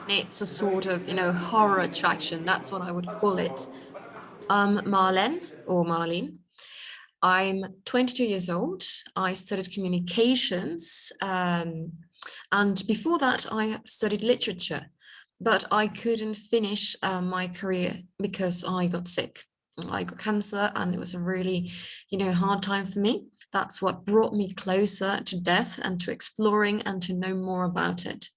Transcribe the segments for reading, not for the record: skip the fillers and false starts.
It's a sort of, horror attraction. That's what I would call it. Marlene or Marlene. I'm 22 years old. I studied communications. And before that, I studied literature, but I couldn't finish my career because I got sick. I got cancer and it was a really, hard time for me. That's what brought me closer to death and to exploring and to know more about it.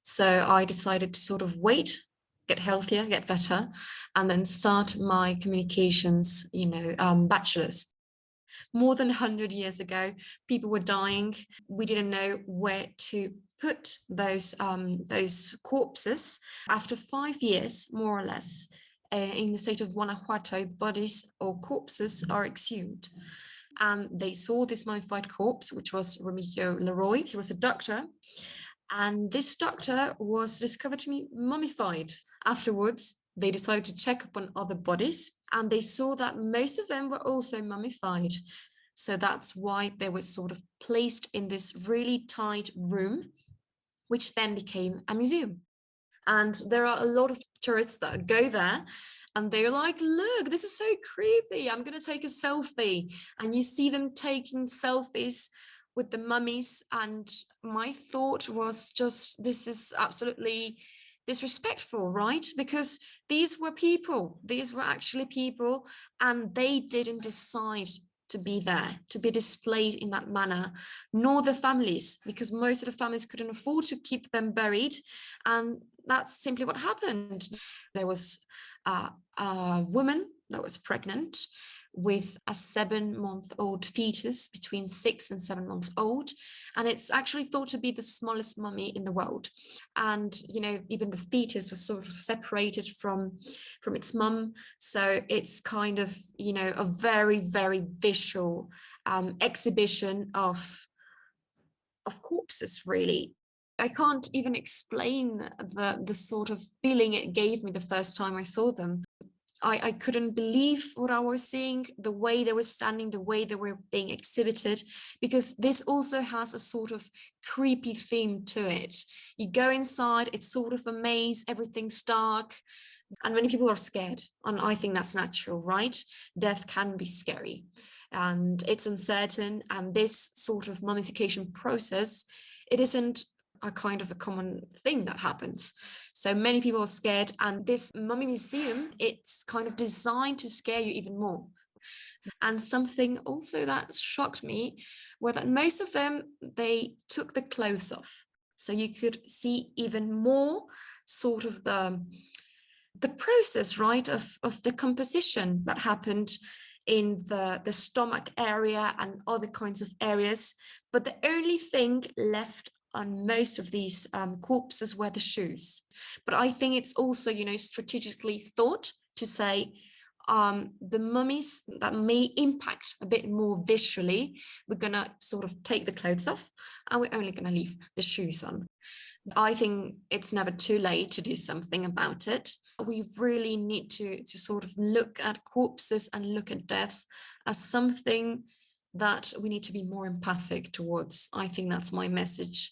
So I decided to sort of wait, get healthier, get better, and then start my communications, bachelor's. More than 100 years ago, people were dying. We didn't know where to put those corpses. After 5 years, more or less, in the state of Guanajuato, bodies or corpses are exhumed. And they saw this mummified corpse, which was Remigio Leroy. He was a doctor. And this doctor was discovered to be mummified. Afterwards, they decided to check up on other bodies and they saw that most of them were also mummified. So that's why they were sort of placed in this really tight room, which then became a museum. And there are a lot of tourists that go there and they're like, look, this is so creepy. I'm going to take a selfie. And you see them taking selfies with the mummies. And my thought was just, this is absolutely disrespectful, right? Because these were people, these were actually people, and they didn't decide to be there, to be displayed in that manner, nor the families, because most of the families couldn't afford to keep them buried. And that's simply what happened. There was a woman that was pregnant with a 7-month-old fetus, between 6 and 7 months old. And it's actually thought to be the smallest mummy in the world. And, even the fetus was sort of separated from its mum. So it's kind of, a very, very visual exhibition of corpses, really. I can't even explain the sort of feeling it gave me the first time I saw them. I couldn't believe what I was seeing, the way they were standing, the way they were being exhibited, because this also has a sort of creepy theme to it. You go inside, it's sort of a maze, everything's dark, and many people are scared. And I think that's natural, right? Death can be scary and it's uncertain. And this sort of mummification process, it isn't a kind of a common thing that happens. So many people are scared, and this mummy museum, it's kind of designed to scare you even more. And something also that shocked me were that most of them, they took the clothes off. So you could see even more sort of the process, right, of the composition that happened in the stomach area and other kinds of areas. But the only thing left on most of these corpses were the shoes. But I think it's also, strategically thought to say the mummies that may impact a bit more visually, we're going to sort of take the clothes off and we're only going to leave the shoes on. I think it's never too late to do something about it. We really need to sort of look at corpses and look at death as something that we need to be more empathic towards. I think that's my message.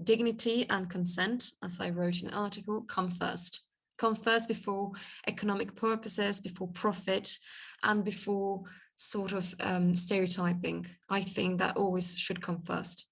Dignity and consent, as I wrote in the article, come first. Come first before economic purposes, before profit, and before sort of stereotyping. I think that always should come first.